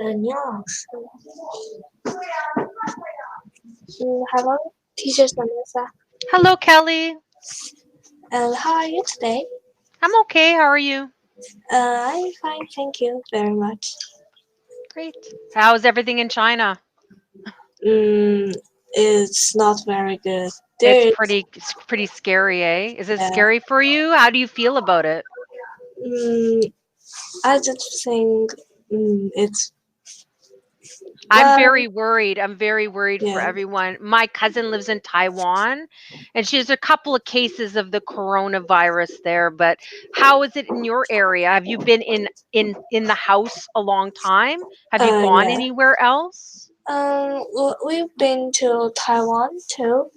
Yeah. Hello, teacher Samantha. Hello, Kelly. And how are you today? I'm okay. How are you? I'm fine, thank you very much. Great. How's everything in China? Mm, it's not very good. It's There is, pretty scary, eh? Is it uh, scary for you? How do you feel about it? mm, I just think it's I'm well, very worried. I'm very worried for yeah, everyone. My cousin lives in Taiwan and she has a couple of cases of the coronavirus there, but how is it in your area? Have you been in the house a long time? Have you gone yeah. anywhere else? We've been to Taiwan too,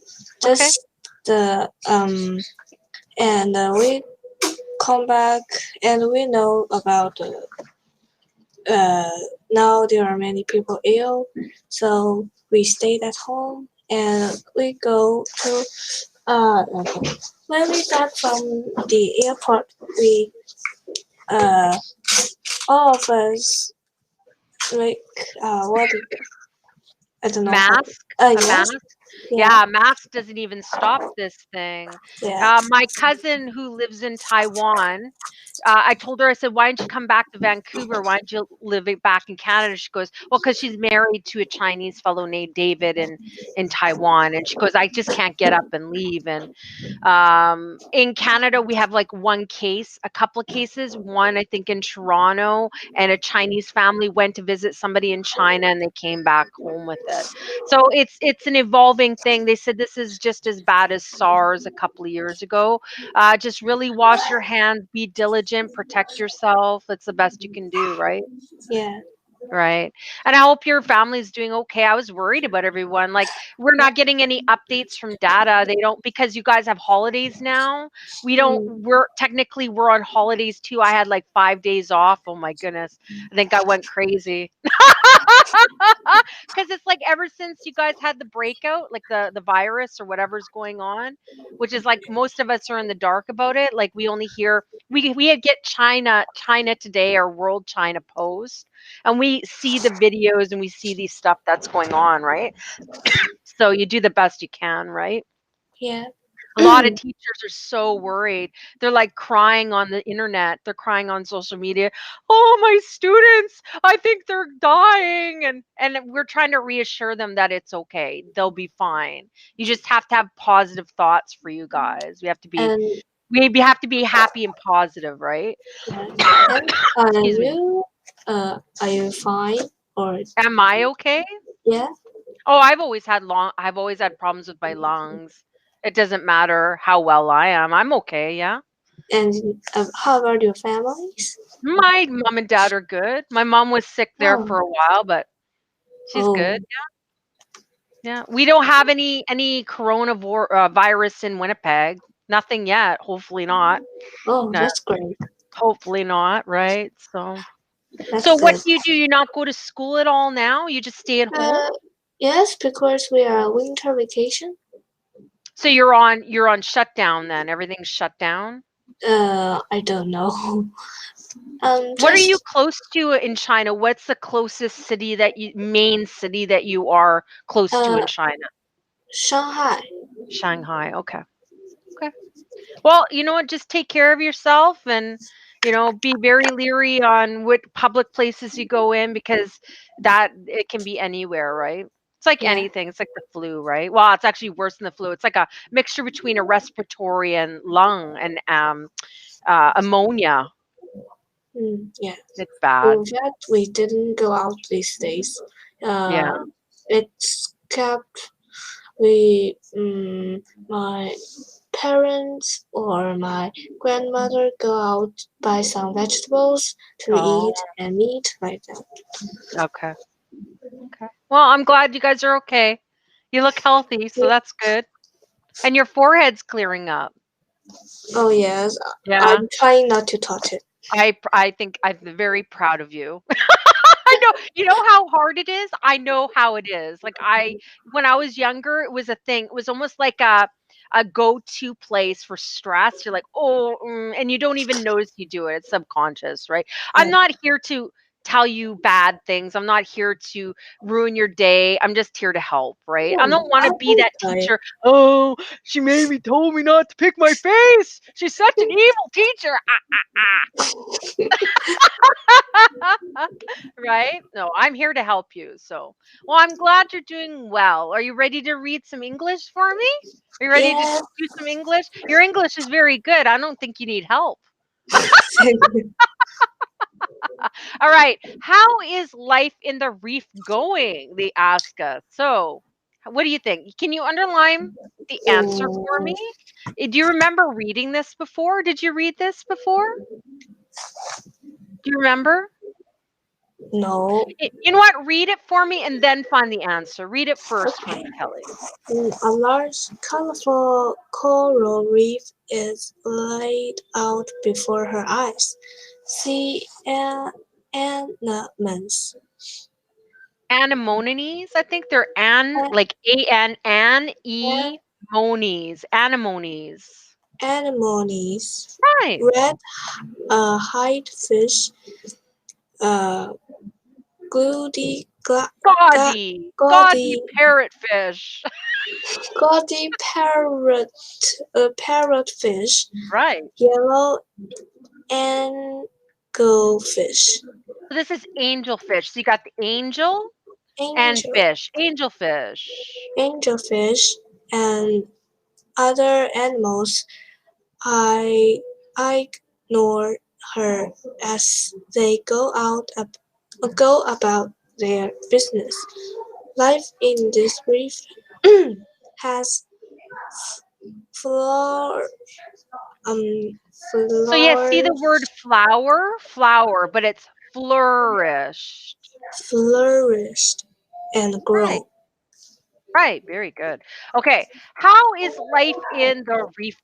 Okay. just the and we come back and we know about uh, now there are many people ill, so we stayed at home and we go to when we got from the airport, we uh, all of us like what I don't know how. Mask? A Yes, mask? yeah, Yeah, mask doesn't even stop this thing. yeah, My cousin who lives in Taiwan, I told her, I said, why don't you come back to Vancouver? Why don't you live back in Canada? She goes, well, because she's married to a Chinese fellow named David in Taiwan. And she goes, I just can't get up and leave. And in Canada, we have like one case, a couple of cases. One, I think, in Toronto, and a Chinese family went to visit somebody in China and they came back home with it. So it's an evolving thing. They said this is just as bad as SARS a couple of years ago. Just really wash your hands, be diligent, protect yourself. It's the best you can do, right? yeah, Right. And I hope your family's doing okay. I was worried about everyone. Like, we're yeah. not getting any updates from data. They don't, because you guys have holidays now. We don't, Mm, we're on holidays too. I had like 5 days off. Oh my goodness. I think I went crazy. Because it's like ever since you guys had the breakout, like the virus or whatever's going on, which is like most of us are in the dark about it. Like we only hear we get China Today or World China Post, and we see the videos and we see these stuff that's going on, right? So you do the best you can, right? yeah. A lot of teachers are so worried. They're like crying on the internet. They're crying on social media. Oh, my students, I think they're dying. And we're trying to reassure them that it's okay. They'll be fine. You just have to have positive thoughts for you guys. And We have to be happy and positive, right? yeah. And Excuse me. are you fine or Am I okay? yeah? Oh, I've always had problems with my lungs. It doesn't matter how well I am. I'm okay, yeah. And how about your families? My mom and dad are good. My mom was sick there Oh, for a while, but she's oh, good. Yeah. We don't have any virus in Winnipeg. Nothing yet. Hopefully not. oh, No, that's great. hopefully not, right? So That's what good. do? You not go to school at all now? You just stay at home? Uh, yes, because we are winter vacation. So you're on shutdown then. Everything's shut down? I don't know. What are you Just close to in China? What's the closest city main city that you are close to uh in China? Shanghai. Shanghai. Okay. Okay. Well, you know what? Just take care of yourself and, be very leery on what public places you go in because that it can be anywhere, right? It's like Yeah. anything. It's like the flu, right? Well, it's actually worse than the flu. It's like a mixture between a respiratory and lung and ammonia. Yeah. It's bad. In fact, we didn't go out these days. Yeah. It's kept we my parents or my grandmother go out buy some vegetables to Oh, eat and meat like that. okay. Okay. Well, I'm glad you guys are okay. You look healthy, so that's good. And your forehead's clearing up. Oh yes, Yeah. I'm trying not to touch it. I think I'm very proud of you. I know. You know how hard it is? I know how it is. Like when I was younger, it was a thing. It was almost like a go-to place for stress. You're like, "Oh," and you don't even notice you do it. It's subconscious, right? I'm Yeah, not here to tell you bad things. I'm not here to ruin your day. I'm just here to help, right? I Hmm, don't want I to be would that say teacher. Oh, she made me told me not to pick my face. She's such an evil teacher. Right? No, I'm here to help you. So, well, I'm glad you're doing well. Are you ready to read some English for me? Are you ready to yes. do some English? Your English is very good. I don't think you need help. Thank you. All right. How is life in the reef going? They ask us. So, what do you think? Can you underline the answer for me? Mm, Do you remember reading this before? Did you read this before? Do you remember? no. You know what? Read it for me and then find the answer. Read it first for Okay. me, Kelly. A large, colorful coral reef is laid out before her eyes. Sea anemones, Anemones. I think they're like a- monies. Anemones. anemones, Right. red hide fish, uh, gaudy, Gaudy gaudy, parrotfish. gaudy parrotfish, Right. yellow angelfish, So this is angelfish. So you got the angel and angel, fish. Angelfish. angelfish, and other animals. I ignore her as they go about their business. Life in this reef has floor So yeah, see floor the word flower, but it's flourished. flourished and Right. grown. Right. Very good. Okay. How is life in the reef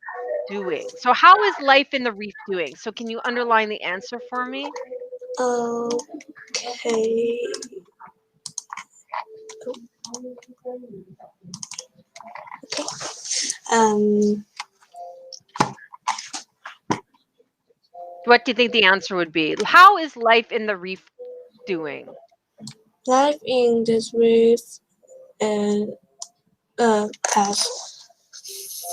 doing? So how is life in the reef doing? So can you underline the answer for me? Okay. Okay. Um, What do you think the answer would be? How is life in the reef doing? life in this reef uh, has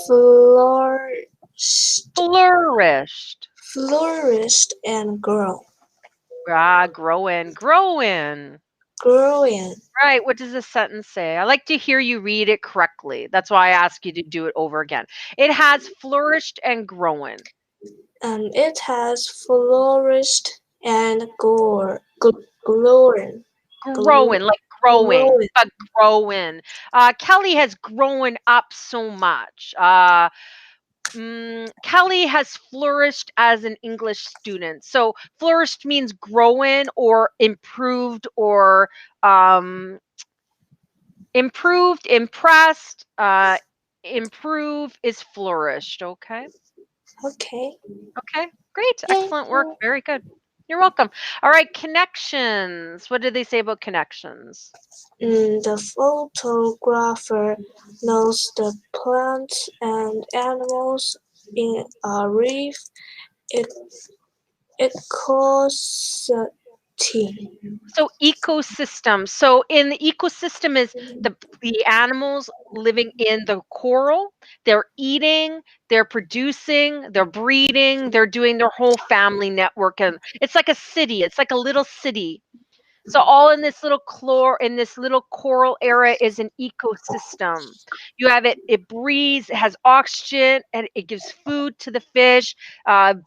flourished, Flourished. flourished and grown. Ah, growing. Growing. Right. What does this sentence say? I like to hear you read it correctly. That's why I ask you to do it over again. It has flourished and grown. It has flourished and grown. Growing, like growing, Growing. growing. Kelly has grown up so much. Kelly has flourished as an English student. So flourished means growing or improved or um, improved, impressed. Improve is flourished. Okay. Okay. Okay. Great. Thank Excellent work. you. Very good. You're welcome. All right. Connections. What did they say about connections? The photographer knows the plants and animals in a reef ec- ecosystem. So ecosystem. So in the ecosystem is the animals living in the coral. They're eating, they're producing, they're breeding, they're doing their whole family network, and it's like a city. It's like a little city. So all in this little coral area is an ecosystem. You have it breathes, it has oxygen, and it gives food to the fish.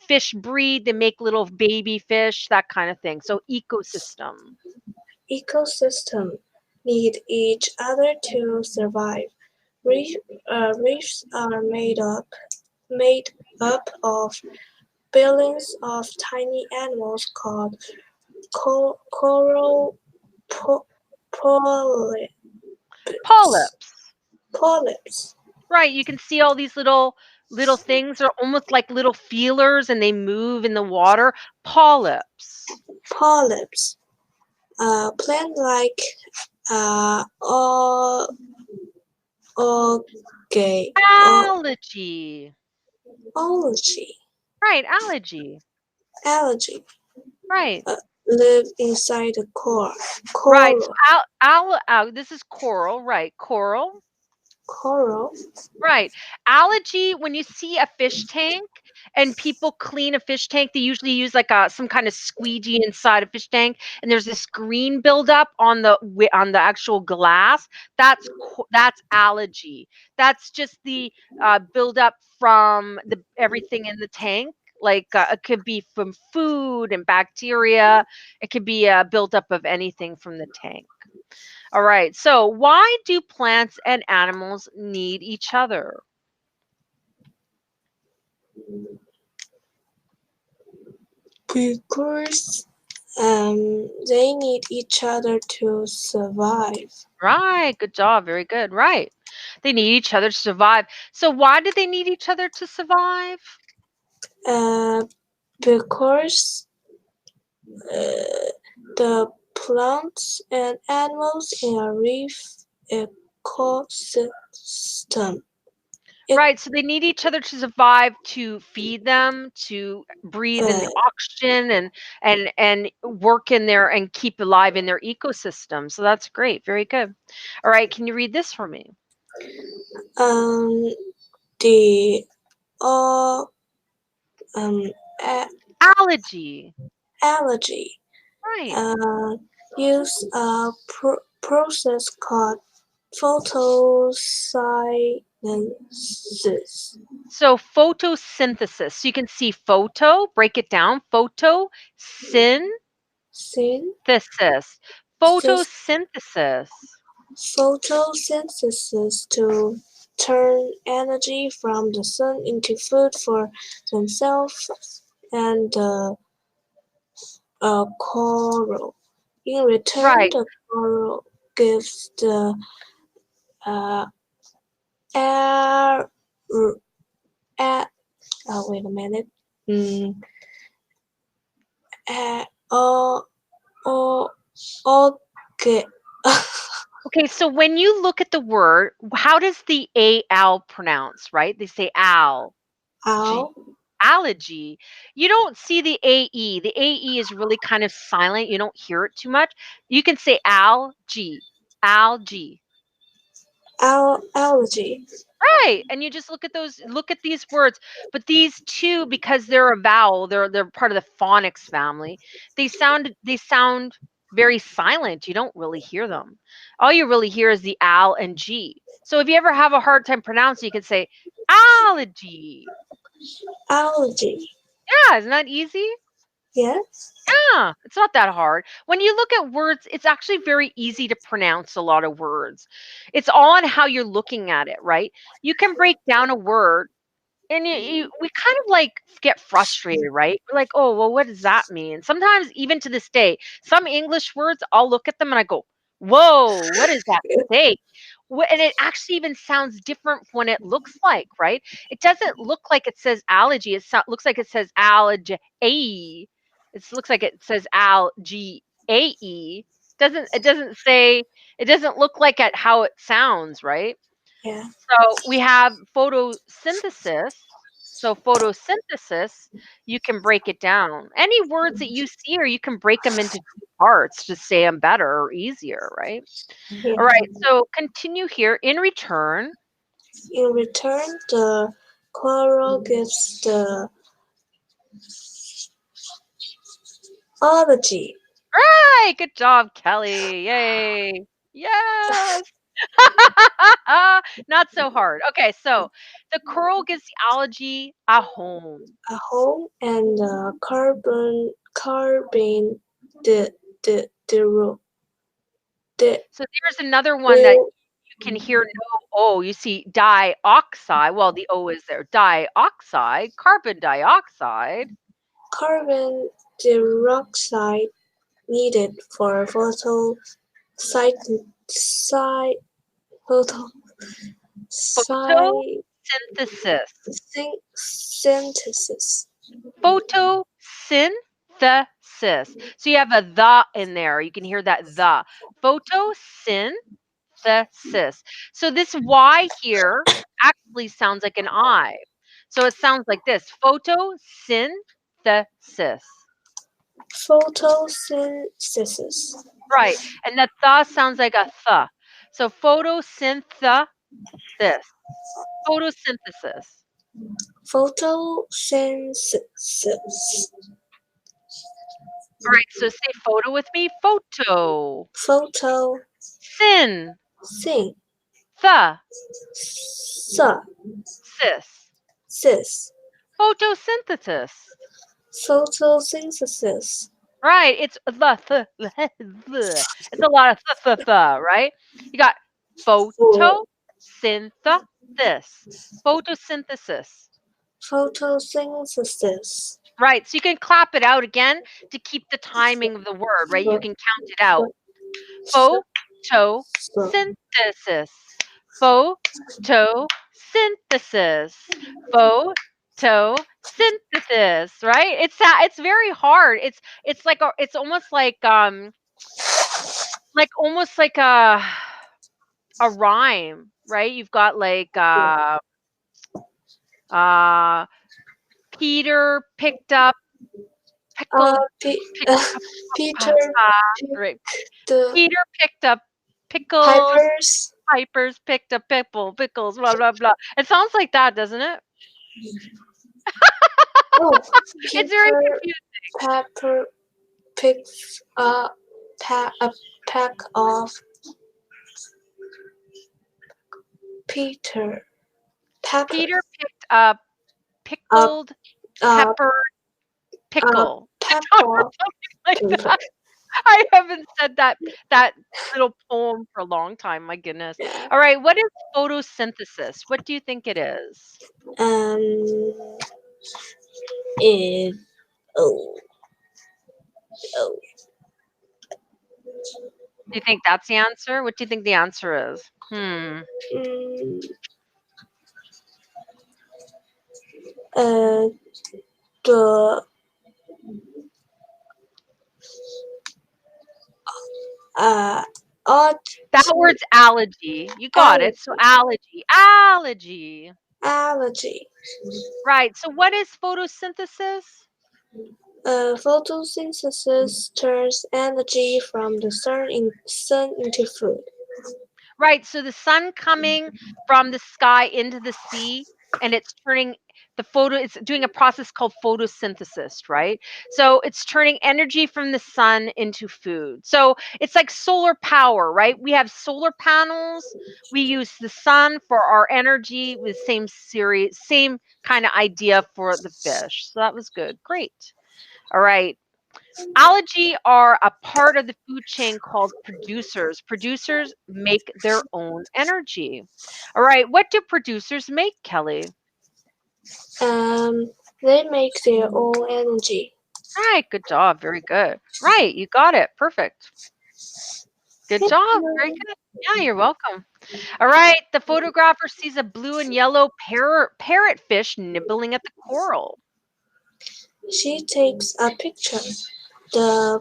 Fish breed, they make little baby fish, that kind of thing. So ecosystem. Ecosystem need each other to survive. Reef, reefs are made up of billions of tiny animals called coral polyps. Polyps. Polyps. Right, you can see all these little things. They're almost like little feelers and they move in the water. Polyps. Polyps. Plant-like uh, algae. Algae. Algae. Right, algae. Algae. Right. live inside the Right. So coral. this is coral, right? Coral. Coral. Right. Algae, when you see a fish tank and people clean a fish tank, they usually use like a some kind of squeegee inside a fish tank, and there's this green buildup on on the actual glass. That's algae. That's just the buildup from the everything in the tank. Like it could be from food and bacteria. It could be a buildup of anything from the tank. All right. So, why do plants and animals need each other? Because they need each other to survive. Right. Good job. Very good. Right. They need each other to survive. So, why do they need each other to survive? Uh, because the plants and animals in a reef ecosystem. It, Right. So, they need each other to survive, to feed them, to breathe in the uh, oxygen and work in there and keep alive in their ecosystem. So, that's great. Very good. All right. Can you read this for me? um, the all a- Allergy. allergy Right. uh, use a process called photosynthesis. So photosynthesis. So you can see photo, break it down. Photosynthesis. Synthesis, Photosynthesis. photosynthesis to turn energy from the sun into food for themselves and the coral. In return, Right. the coral gives the uh, air, air wait a minute. Mm, all, all, okay. Okay, so when you look at the word, how does the al pronounce, right? They say al, g, Ow, allergy. You don't see the ae. The ae is really kind of silent. You don't hear it too much. You can say algae, algae. allergy. Right. And you just look at these words, but these two, because they're a vowel, they're part of the phonics family. They sound very silent. You don't really hear them. All you really hear is the al and g. So if you ever have a hard time pronouncing, you can say allergy. Allergy. Yeah, isn't that easy? Yes. Yeah, it's not that hard. When you look at words, it's actually very easy to pronounce a lot of words. It's all on how you're looking at it, right? You can break down a word and we kind of like get frustrated, right? We're like, oh, well, what does that mean? Sometimes, even to this day, some English words, I'll look at them and I go, whoa, what does that say? And it actually even sounds different when it looks like, right? It doesn't look like it says allergy. Looks like it says allergy. It looks like it says algae. It doesn't look like it how it sounds, right? Yeah. So we have photosynthesis. So photosynthesis, you can break it down. Any words that you see, or you can break them into two parts to say them better or easier, right? All Yeah. right. So continue here. In return, In return, the coral gives the allergy. right. Good job, Kelly. Yay. Yes. Not so hard. Okay. So the coral gives the algae a home. A home and carbon the the the So there's another one that will you can hear no O. You see dioxide. Well, the O is there. Dioxide, carbon dioxide. carbon dioxide needed for sci photo sci Photosynthesis. synthesis. Photosynthesis. So you have a the in there. You can hear that the. Photosynthesis. So this Y here actually sounds like an I. So it sounds like this. Photosynthesis. photosynthesis. Right. And the th sounds like a th. So photosynthesis. Photosynthesis. Photosynthesis. All right. So say photo with me. Photo. Photosynthesis. Syn. The. Sis. Photosynthesis. Photosynthesis. Right. It's it's a lot of right? You got photosynthesis. Photosynthesis. Photosynthesis. Right. So you can clap it out again to keep the timing of the word, right? You can count it out. Photosynthesis. Photosynthesis. Photosynthesis, right? It's very hard. It's like it's like almost like a rhyme, right? You've got like uh Peter picked up pickled pick, Peter right. picked the Peter picked up pickles. Piper's. Pipers picked up pickles, blah blah blah. It sounds like that, doesn't it? Oh, It's very Peter confusing. Pepper picks a pack of Peter Pepper. Peter picked up Uh, pickled uh, pepper pickle. pepper Something like paper. that. I haven't said that little poem for a long time. My goodness. Yeah. All right, what is photosynthesis? What do you think it is? Um. It. Oh. Oh. Do you think that's the answer? What do you think the answer is? Hmm. Mm, uh. The. Uh. Odd That word's allergy. You got it. So allergy. Allergy. allergy. Right. So what is photosynthesis? Photosynthesis turns energy from the sun into food. Right. So the sun coming from the sky into the sea, and it's turning it's doing a process called photosynthesis, right? So it's turning energy from the sun into food. So it's like solar power, right? We have solar panels. We use the sun for our energy with same kind of idea for the fish. So that was good. Great. All right. Algae are a part of the food chain called producers. Producers make their own energy. All right, what do producers make, Kelly? Um, they make their own energy. Right, good job. Very good. Right, you got it. Perfect. Good job. Very good. Yeah, you're welcome. All right, the photographer sees a blue and yellow parrotfish nibbling at the coral. She takes a picture. The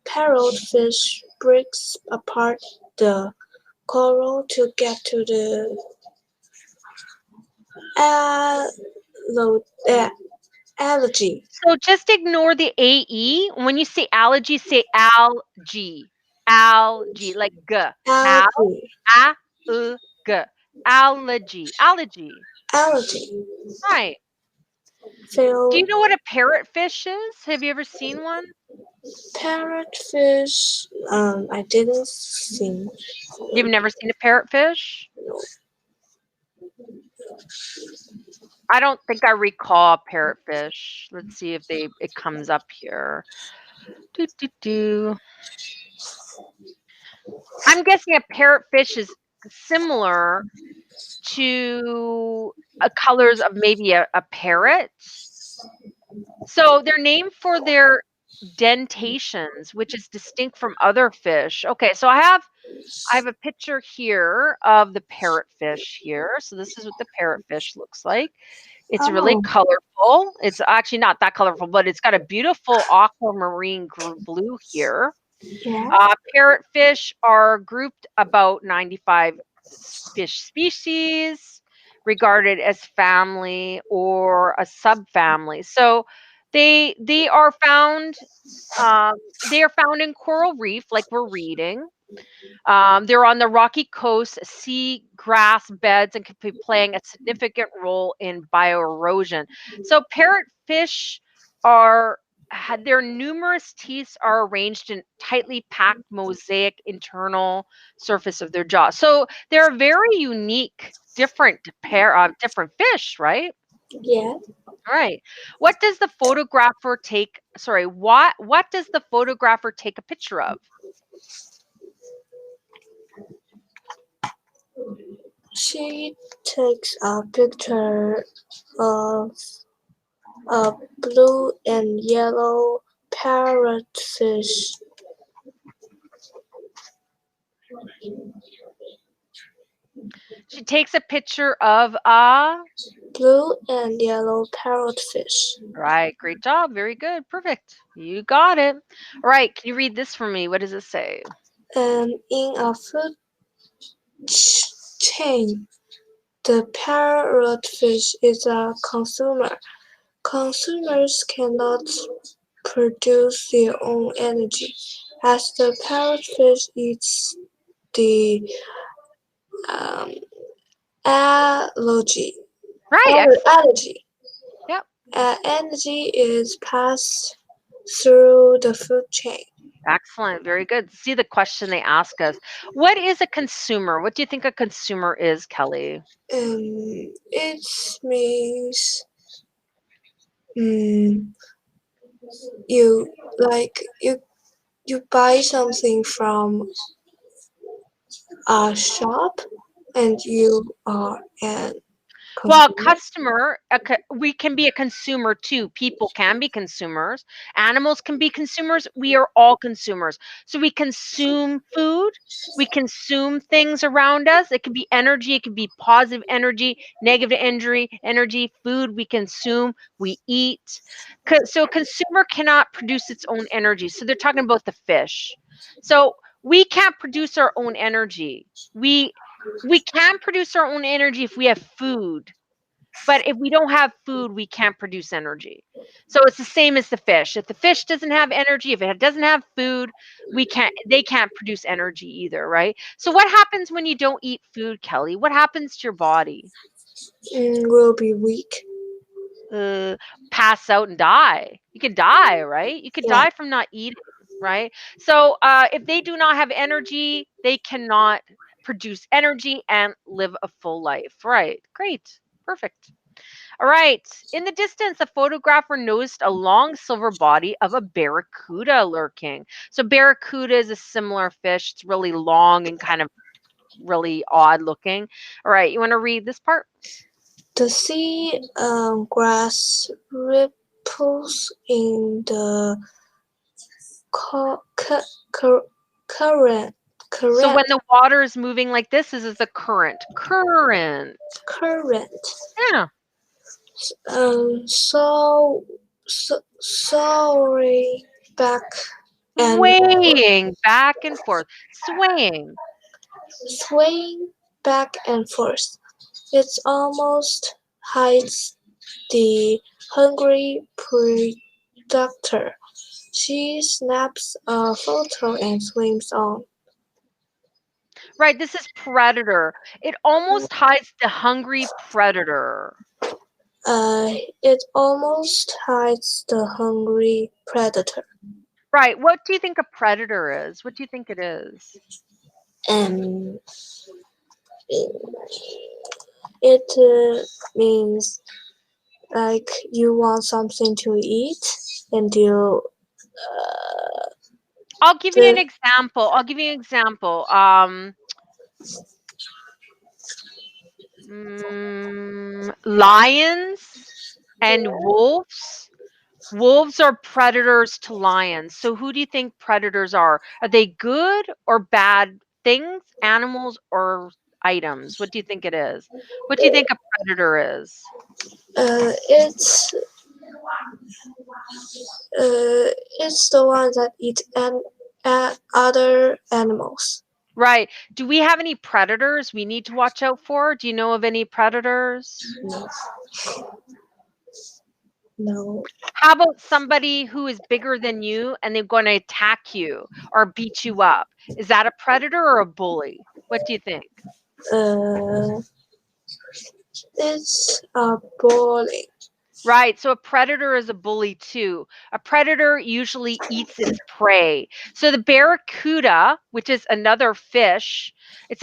parrotfish breaks apart the coral to get to the allo- uh, algae. So just ignore the AE. When you say allergy, say algae. Algae, like G. Al, Algae. A, G. Allergy. Allergy. Algae. Right. Do Phil you know what a parrotfish is? Have you ever seen one? parrotfish. I didn't see. You've never seen a parrotfish? I don't think I recall a parrotfish. Let's see if it comes up here. Do, do, do. I'm guessing a parrotfish is similar to colors of maybe a parrot. So they're named for their dentations, which is distinct from other fish. Okay, so I have a picture here of the parrotfish here. So this is what the parrotfish looks like. It's really Oh, colorful. It's actually not that colorful, but it's got a beautiful aquamarine blue here. yeah. Parrotfish are grouped about 95 fish species, regarded as family or a subfamily. So They are found um, they are found in coral reef, like we're reading. They're on the rocky coast, sea grass beds, and can be playing a significant role in bioerosion. So parrotfish are had their numerous teeth are arranged in tightly packed mosaic internal surface of their jaw. So they're a very unique, different fish, right? Yeah. All right. What does the photographer take? Sorry, what does the photographer take a picture of? She takes a picture of a blue and yellow parrotfish. She takes a picture of a Blue and yellow parrotfish. right. Great job. Very good. Perfect. You got it. All right. Can you read this for me? What does it say? And in a food chain, the parrotfish is a consumer. Consumers cannot produce their own energy. As the parrotfish eats the um, algae, Right. Excellent. algae, Yep. energy is passed through the food chain. Excellent. Very good. See the question they ask us. What is a consumer? What do you think a consumer is, Kelly? It means mm, you you buy something from a shop and you are an Well, consumer. customer, we can be a consumer too. People can be consumers. Animals can be consumers. We are all consumers. So we consume food. We consume things around us. It can be energy. It can be positive energy, negative energy, food we consume, we eat. So a consumer cannot produce its own energy. So they're talking about the fish. So we can't produce our own energy. We can produce our own energy if we have food, but if we don't have food, we can't produce energy. So it's the same as the fish. If the fish doesn't have energy, if it doesn't have food, they can't produce energy either, right? So what happens when you don't eat food, Kelly? What happens to your body? Will be weak. Uh, pass out and die. You could die, right? You could Yeah. die from not eating, right? So if they do not have energy, they cannot produce energy and live a full life. Right. Great. Perfect. All right. In the distance, a photographer noticed a long silver body of a barracuda lurking. So barracuda is a similar fish. It's really long and kind of really odd looking. All right. You want to read this part? The sea grass ripples in the cu- cu- cur- current. So Current. when the water is moving like this is the current. Current. Current. Yeah. Sorry, back and Swaying back and forth. Swaying. swaying back and forth. It almost hides the hungry predator. She snaps a photo and swims on. Right. This is predator. It almost hides the hungry predator. It almost hides the hungry predator. Right. What do you think a predator is? What do you think it is? And it means like you want something to eat and you I'll give you an the example. I'll give you an example. Lions and wolves. Wolves are predators to lions. So who do you think predators are? Are they good or bad things, animals, or items? What do you think it is? What do you think a predator is? it's it's the one that eat other animals. Right. Do we have any predators we need to watch out for? Do you know of any predators? No, No. How about somebody who is bigger than you and they're going to attack you or beat you up? Is that a predator or a bully? What do you think? Uh, it's a bowling. Right. So a predator is a bully too. A predator usually eats its prey. So the barracuda, which is another fish, it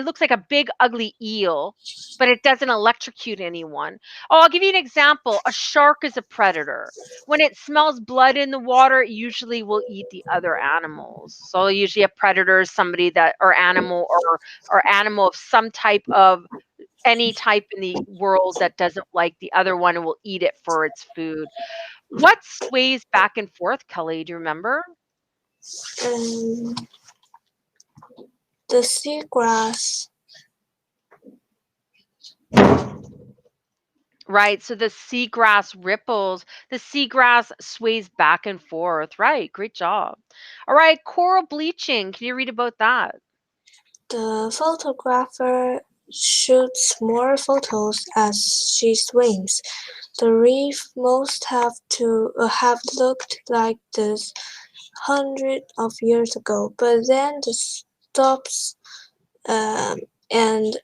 looks like a big ugly eel, but it doesn't electrocute anyone. Oh, I'll give you an example. A shark is a predator. When it smells blood in the water, it usually will eat the other animals. So usually a predator is somebody that or animal of some type of any type in the world that doesn't like the other one and will eat it for its food. What sways back and forth, Kelly? Do you remember? And the seagrass. Right. So the seagrass ripples, the seagrass sways back and forth. Right. Great job. All right. Coral bleaching. Can you read about that? The photographer shoots more photos as she swims. The reef must have looked like this hundreds of years ago, but then it stops and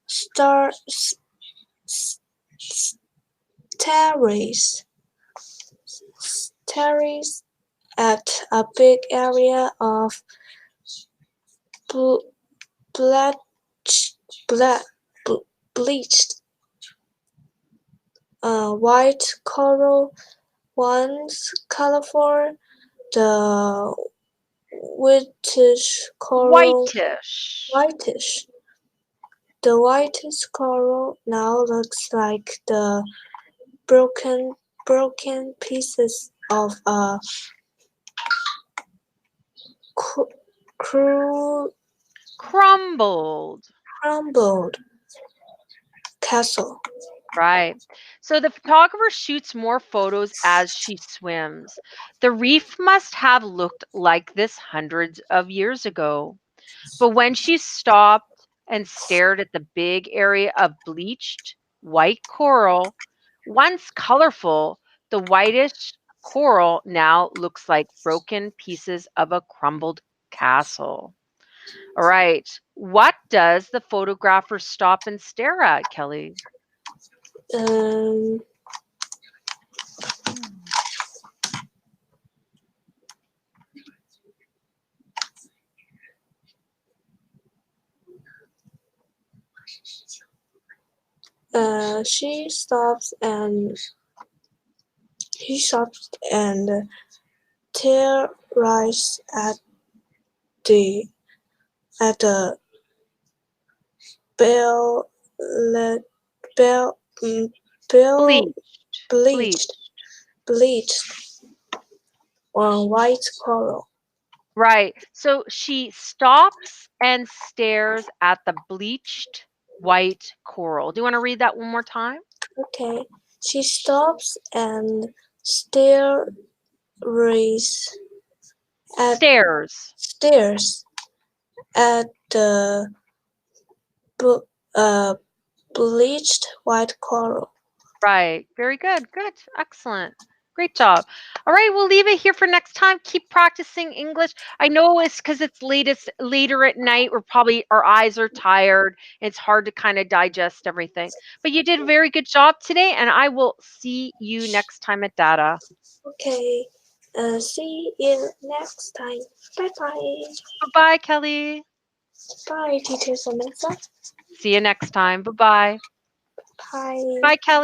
starts stares stares at a big area of bl- black, black, bleached white coral, once colorful. The whitish coral, Whitish. whitish. The whitish coral now looks like the broken pieces of a cru- Crumbled. crumbled castle. Right. So the photographer shoots more photos as she swims. The reef must have looked like this hundreds of years ago. But when she stopped and stared at the big area of bleached white coral, once colorful, the whitish coral now looks like broken pieces of a crumbled castle. All right. What does the photographer stop and stare at, Kelly? Um, she stops and he stops and tears the at the bell bell bell Bleached. bleached Bleached. bleached on white coral. Right. So she stops and stares at the bleached white coral. Do you want to read that one more time? Okay. She stops and stares at Stairs. stares at the b- uh, bleached white coral. Right. Very good. Good. Excellent. Great job. All right, we'll leave it here for next time. Keep practicing English. I know it's because it's later at night. We're probably our eyes are tired. It's hard to kind of digest everything. But you did a very good job today, and I will see you next time at data. Okay. See you next time. Bye bye. Bye-bye, Kelly. Bye, teacher Samantha. See you next time. Bye-bye. Bye. Bye, Kelly.